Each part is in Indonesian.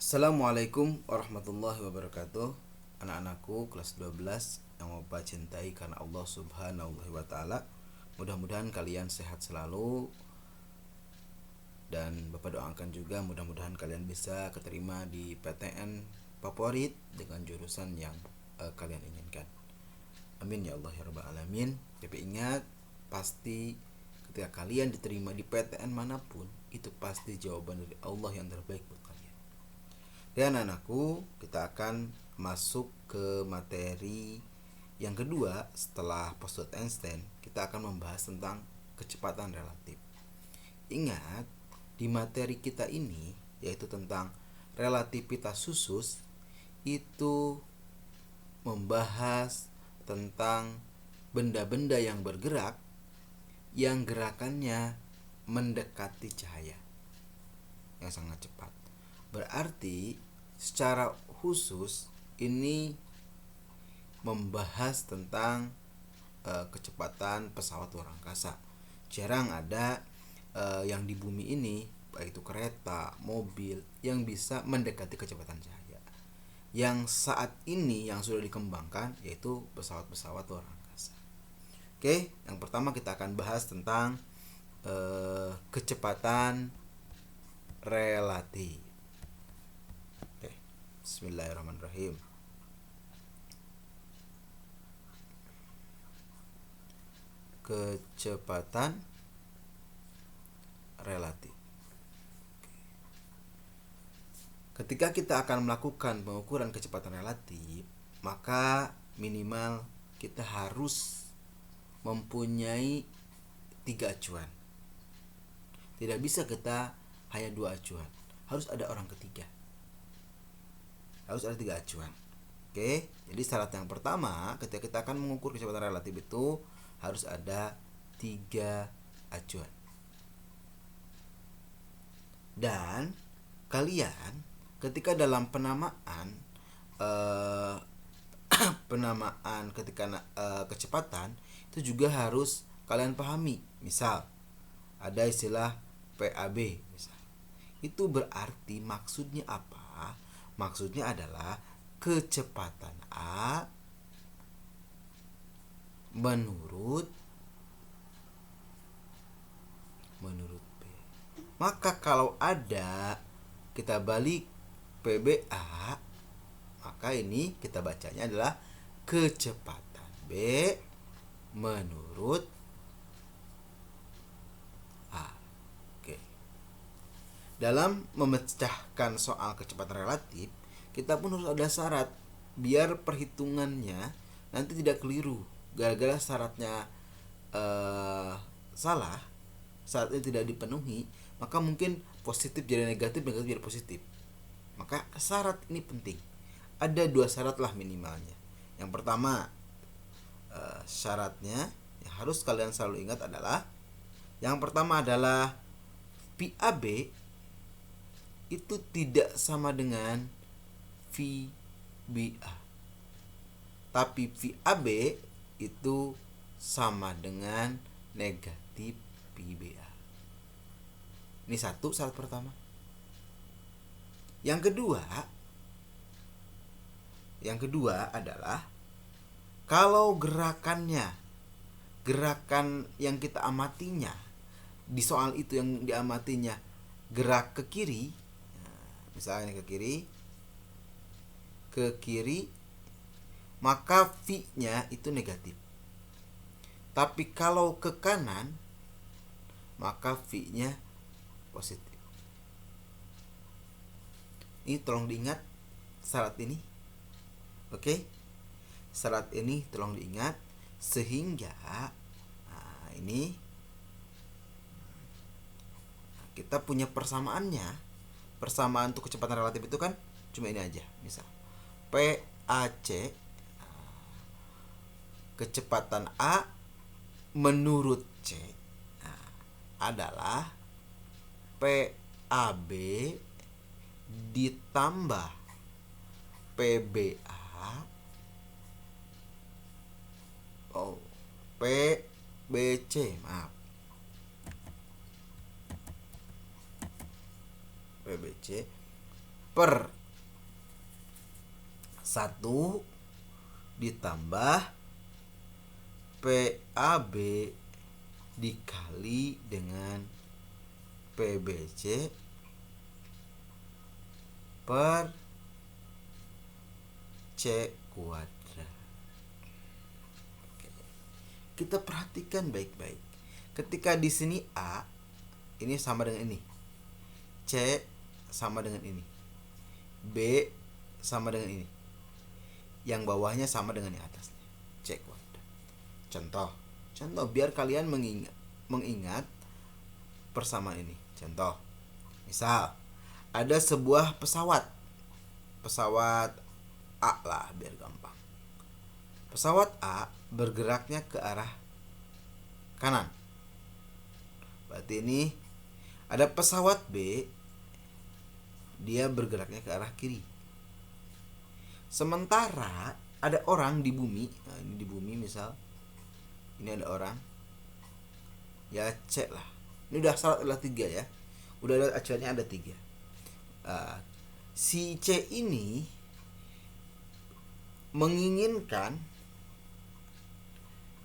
Assalamualaikum warahmatullahi wabarakatuh. Anak-anakku kelas 12 yang Bapak cintai karena Allah Subhanahu wa taala. Mudah-mudahan kalian sehat selalu dan Bapak doakan juga mudah-mudahan kalian bisa keterima di PTN favorit dengan jurusan yang kalian inginkan. Amin ya Allah ya rabbal alamin. Tapi ingat, pasti ketika kalian diterima di PTN manapun, itu pasti jawaban dari Allah yang terbaik buat kalian. Dan anakku, kita akan masuk ke materi yang kedua setelah postulate Einstein. Kita akan membahas tentang kecepatan relatif. Ingat, di materi kita ini, yaitu tentang relativitas khusus, itu membahas tentang benda-benda yang bergerak yang gerakannya mendekati cahaya yang sangat cepat. Berarti secara khusus ini membahas tentang kecepatan pesawat luar angkasa. Jarang ada yang di bumi ini, baik itu kereta, mobil, yang bisa mendekati kecepatan cahaya. Yang saat ini yang sudah dikembangkan yaitu pesawat-pesawat luar angkasa. Oke, yang pertama kita akan bahas tentang kecepatan relatif. Bismillahirrahmanirrahim. Kecepatan relatif. Ketika kita akan melakukan pengukuran kecepatan relatif, maka minimal kita harus mempunyai 3 acuan. Tidak bisa kita hanya 2 acuan. Harus ada orang ketiga. Harus ada 3 acuan. Oke, jadi syarat yang pertama ketika kita akan mengukur kecepatan relatif itu harus ada 3 acuan. Dan kalian ketika dalam penamaan penamaan ketika kecepatan itu juga harus kalian pahami. Misal ada istilah PAB misal. Itu berarti maksudnya apa? Maksudnya adalah kecepatan A menurut B. Maka kalau ada kita balik PBA, maka ini kita bacanya adalah kecepatan B menurut A. Oke. Dalam memecahkan soal kecepatan relatif, kita pun harus ada syarat biar perhitungannya nanti tidak keliru. Gara-gara syaratnya salah, syaratnya tidak dipenuhi, maka mungkin positif jadi negatif, negatif jadi positif. Maka syarat ini penting. Ada 2 syarat lah minimalnya. Yang pertama, syaratnya yang harus kalian selalu ingat adalah, yang pertama adalah VAB itu tidak sama dengan VBA, tapi VAB itu sama dengan negatif VBA. Ini satu syarat pertama. Yang kedua adalah kalau gerakan yang kita amatinya di soal itu yang diamatinya gerak ke kiri, misalnya ke kiri, maka V-nya itu negatif. Tapi kalau ke kanan, maka V-nya positif. Ini tolong diingat syarat ini. Oke? Syarat ini tolong diingat sehingga ini kita punya persamaannya. Persamaan untuk kecepatan relatif itu kan cuma ini aja. Misal PAC, kecepatan A menurut C adalah PAB ditambah PBA PBC PBC per 1 ditambah PAB dikali dengan PBC per C kuadrat. Oke. Kita perhatikan baik-baik. Ketika di sini A ini sama dengan ini, C sama dengan ini, B sama dengan ini, yang bawahnya sama dengan yang atasnya, C kuadrat. Contoh biar kalian mengingat persamaan ini. Contoh, misal ada sebuah pesawat A lah biar gampang. Pesawat A bergeraknya ke arah kanan. Berarti ini ada pesawat B, dia bergeraknya ke arah kiri. Sementara ada orang di bumi, nah ini di bumi misal, ini ada orang, ya C lah. Ini udah syarat adalah 3 ya. Udah ada acuannya ada 3. Si C ini menginginkan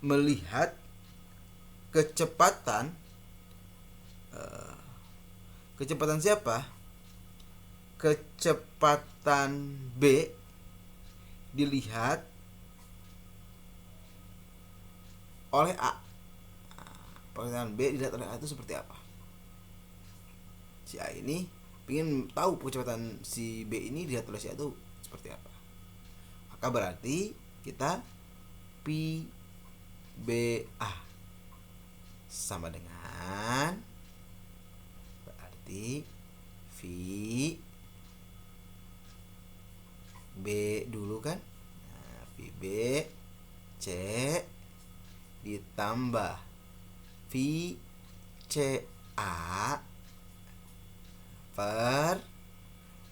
melihat kecepatan siapa? Kecepatan B dilihat oleh A. Kecepatan B dilihat oleh A itu seperti apa? Si A ini ingin tahu kecepatan si B ini dilihat oleh si A itu seperti apa. Maka berarti kita PBA sama dengan, berarti V B dulu kan, nah, VB C ditambah VCA per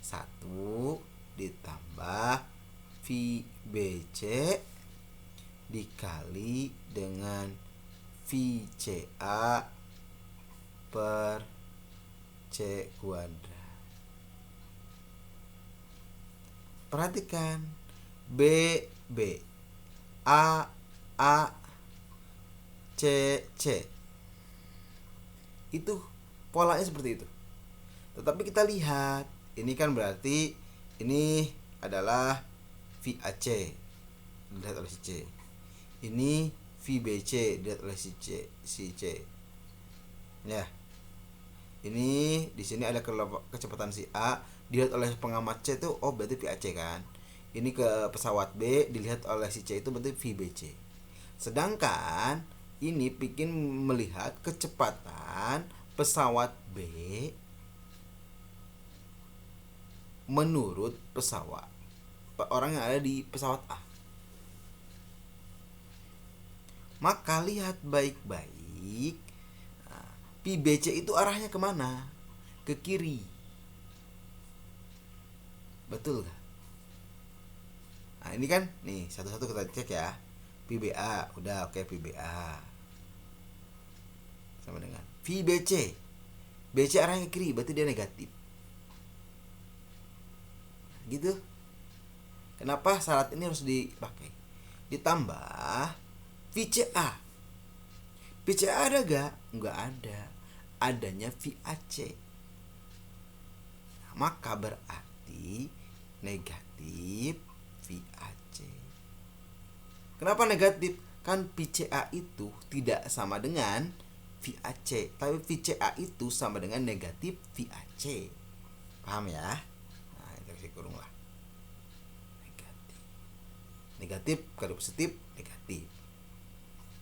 1 ditambah VBC dikali dengan VCA per C kuadrat. Perhatikan B A C itu polanya seperti itu. Tetapi kita lihat, ini kan berarti ini adalah VAC dilihat oleh si C. Ini VBC dilihat oleh si C. Ya. Ini di sini ada kecepatan si A dilihat oleh pengamat C itu, oh berarti VAC kan. Ini ke pesawat B dilihat oleh si C itu berarti VBC. Sedangkan ini bikin melihat kecepatan pesawat B menurut pesawat orang yang ada di pesawat A. Maka lihat baik-baik, nah, PBC itu arahnya kemana? Ke kiri. Betul gak? Nah ini kan, nih satu-satu kita cek ya. PBA, udah oke, PBA sama dengan VBC. BC arahnya ke kiri, berarti dia negatif. Gitu. Kenapa syarat ini harus dipakai? Ditambah VCA. VCA ada gak? Enggak ada. Adanya VAC. Maka berarti negatif VAC. Kenapa negatif? Kan VCA itu tidak sama dengan VAC, tapi VCA itu sama dengan negatif VAC. Paham ya? Nah, itu kurung lah. Negatif kali positif negatif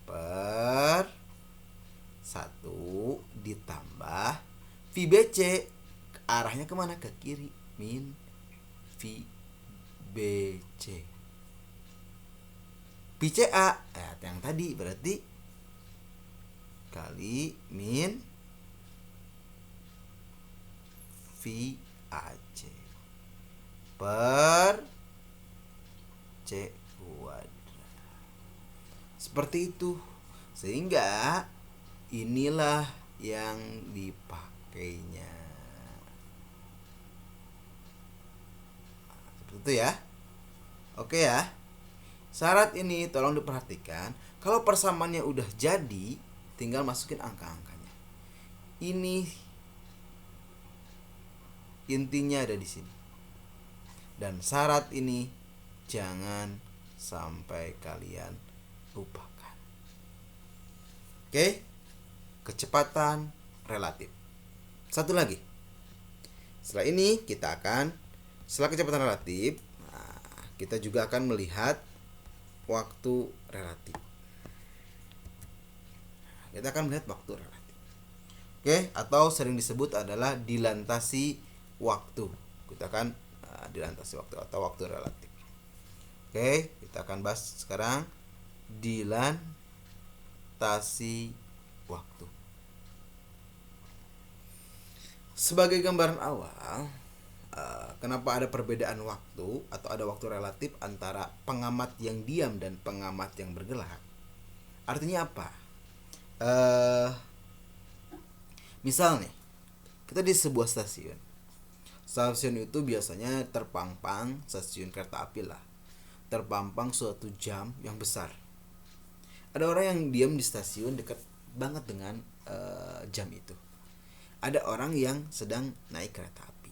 per 1 ditambah VBC arahnya kemana? Ke kiri, min VBC. VCA yang tadi berarti kali min VAC per C kuadrat. Seperti itu. Sehingga inilah yang dipakainya. Seperti itu ya. Oke ya. Syarat ini tolong diperhatikan. Kalau persamaannya udah jadi, tinggal masukin angka-angkanya. Ini intinya ada di sini. Dan syarat ini jangan sampai kalian lupakan. Oke? Kecepatan relatif. Satu lagi. Setelah ini setelah kecepatan relatif, kita juga akan melihat waktu relatif. Kita akan melihat waktu relatif. Oke, atau sering disebut adalah dilantasi waktu. Kita akan dilantasi waktu atau waktu relatif. Oke, kita akan bahas sekarang dilantasi waktu. Sebagai gambaran awal, kenapa ada perbedaan waktu atau ada waktu relatif antara pengamat yang diam dan pengamat yang bergerak? Artinya apa? Misal nih, kita di sebuah stasiun. Stasiun itu biasanya terpampang, stasiun kereta api lah, terpampang suatu jam yang besar. Ada orang yang diam di stasiun dekat banget dengan jam itu. Ada orang yang sedang naik kereta api.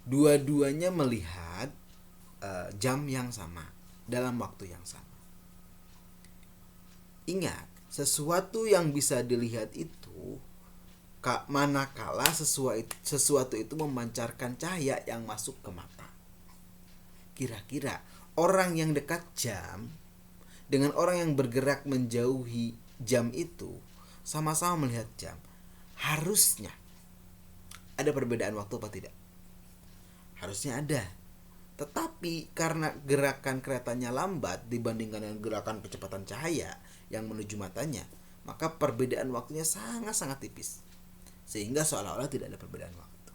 Dua-duanya melihat jam yang sama dalam waktu yang sama. Ingat, sesuatu yang bisa dilihat itu manakala sesuatu itu memancarkan cahaya yang masuk ke mata. Kira-kira orang yang dekat jam dengan orang yang bergerak menjauhi jam itu sama-sama melihat jam. Harusnya ada perbedaan waktu apa tidak? Harusnya ada. Tetapi karena gerakan keretanya lambat dibandingkan dengan gerakan kecepatan cahaya yang menuju matanya, maka perbedaan waktunya sangat-sangat tipis. Sehingga seolah-olah tidak ada perbedaan waktu.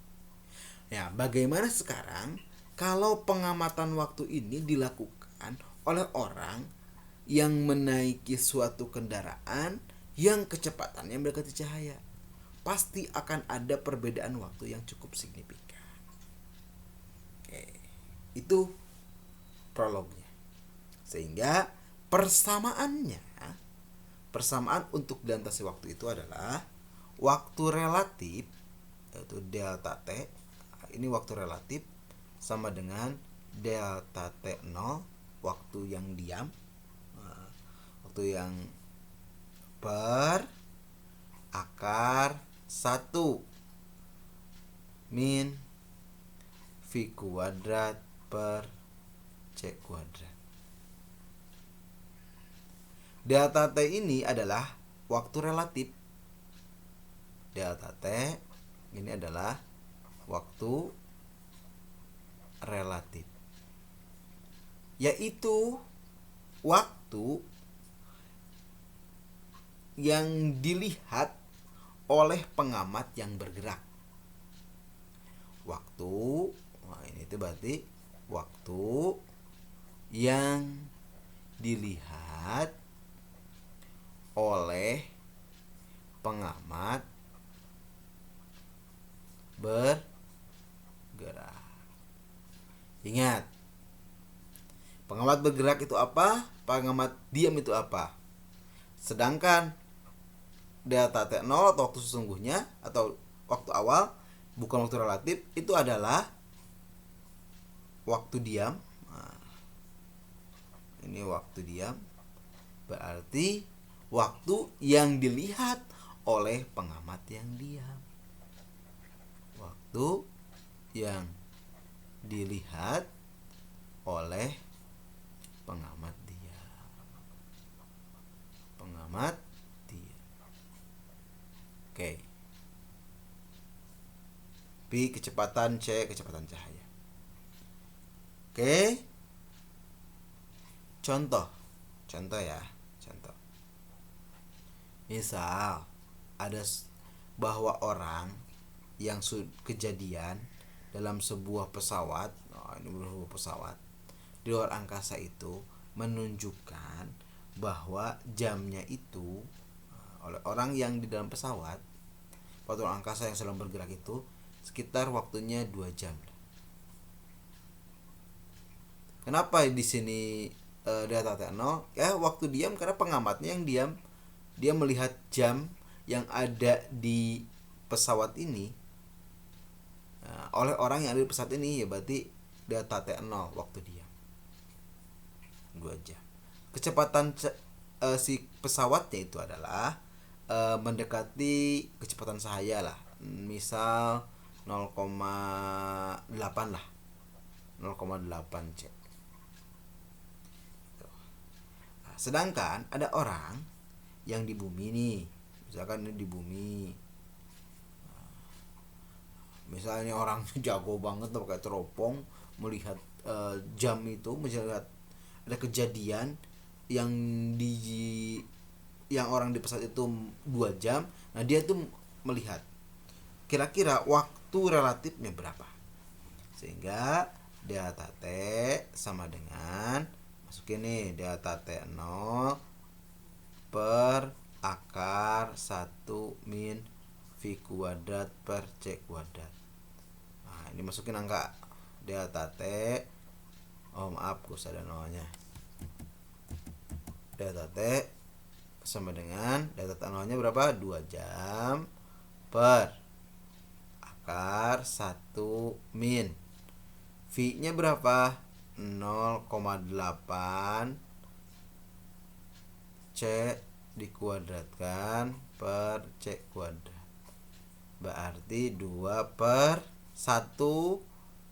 Ya, bagaimana sekarang kalau pengamatan waktu ini dilakukan oleh orang yang menaiki suatu kendaraan yang kecepatannya mendekati cahaya? Pasti akan ada perbedaan waktu yang cukup signifikan. Oke, itu prolognya. Sehingga persamaan untuk dilantasi waktu itu adalah waktu relatif, yaitu delta T. Ini waktu relatif sama dengan delta T0, waktu yang diam, waktu yang per akar 1 min V kuadrat per C kuadrat. Delta T ini adalah waktu relatif. Delta T ini adalah waktu relatif, yaitu waktu yang dilihat oleh pengamat yang bergerak. Ini itu berarti waktu yang dilihat oleh pengamat bergerak. Ingat, pengamat bergerak itu apa? Pengamat diam itu apa? Sedangkan delta T0 atau waktu sesungguhnya atau waktu awal, bukan waktu relatif, itu adalah waktu diam. Ini waktu diam, berarti waktu yang dilihat oleh pengamat yang diam. Waktu yang dilihat oleh pengamat diam. Oke. P kecepatan, C kecepatan cahaya. Oke. Contoh ya. Misal ada bahwa orang yang kejadian dalam sebuah pesawat, di luar angkasa itu menunjukkan bahwa jamnya itu oleh orang yang di dalam pesawat angkasa yang sedang bergerak itu sekitar waktunya 2 jam. Kenapa di sini data T0? Ya waktu diam karena pengamatnya yang diam, dia melihat jam yang ada di pesawat ini. Nah, oleh orang yang ada di pesawat ini ya berarti data T0 waktu diam 2 jam. Kecepatan si pesawatnya itu adalah mendekati kecepatan cahaya lah, misal 0,8 lah, 0,8 c. Nah, sedangkan ada orang yang di bumi nih, misalkan ini di bumi, misalnya orang jago banget tuh pakai teropong melihat jam itu, melihat ada kejadian yang yang orang di pesawat itu 2 jam. Nah dia tuh melihat kira-kira waktu relatifnya berapa, sehingga delta T sama dengan, masukin nih delta T0 per akar 1 min V kuadrat per C kuadrat. Nah ini masukin angka delta T, oh maaf gue ada nolnya, delta T sama dengan delta T0 nya berapa, 2 jam per akar 1 min V nya berapa, 0,8 C dikuadratkan per C kuadrat, berarti 2 per 1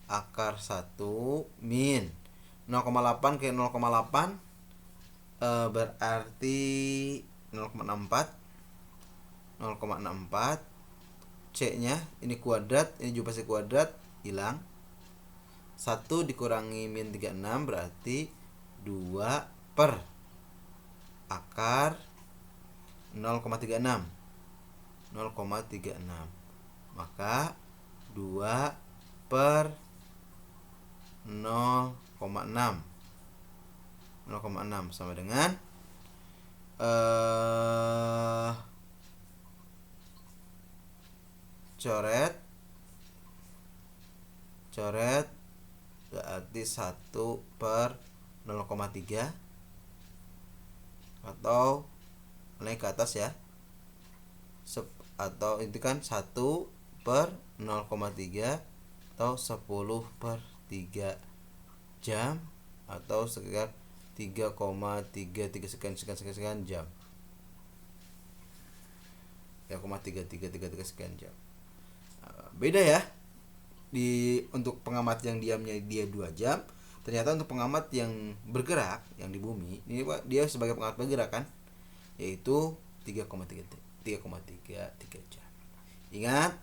akar 1 min 0,8 ke 0,8 berarti 0,64 C nya ini kuadrat, ini juga pasti kuadrat, hilang 1 dikurangi min 36 berarti 2 per akar 0,36, maka 2 per 0,6 sama dengan coret berarti 1 per 0,3 atau naik ke atas ya, atau itu kan 1 per 0,3 atau 10 per 3 jam atau sekitar 3,33 sekian jam, 3,3333 sekian jam. Beda ya, untuk pengamat yang diamnya dia 2 jam, ternyata untuk pengamat yang bergerak yang di bumi ini dia sebagai pengamat bergerak kan, yaitu 3,33 jam. Ingat,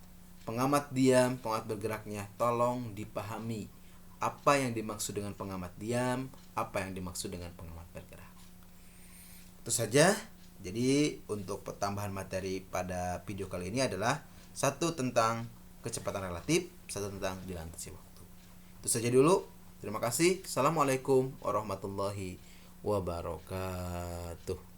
pengamat diam, pengamat bergeraknya tolong dipahami apa yang dimaksud dengan pengamat diam, apa yang dimaksud dengan pengamat bergerak. Itu saja. Jadi untuk tambahan materi pada video kali ini adalah 1 tentang kecepatan relatif, 1 tentang dilatasi waktu. Itu saja dulu. Terima kasih. Assalamualaikum warahmatullahi wabarakatuh.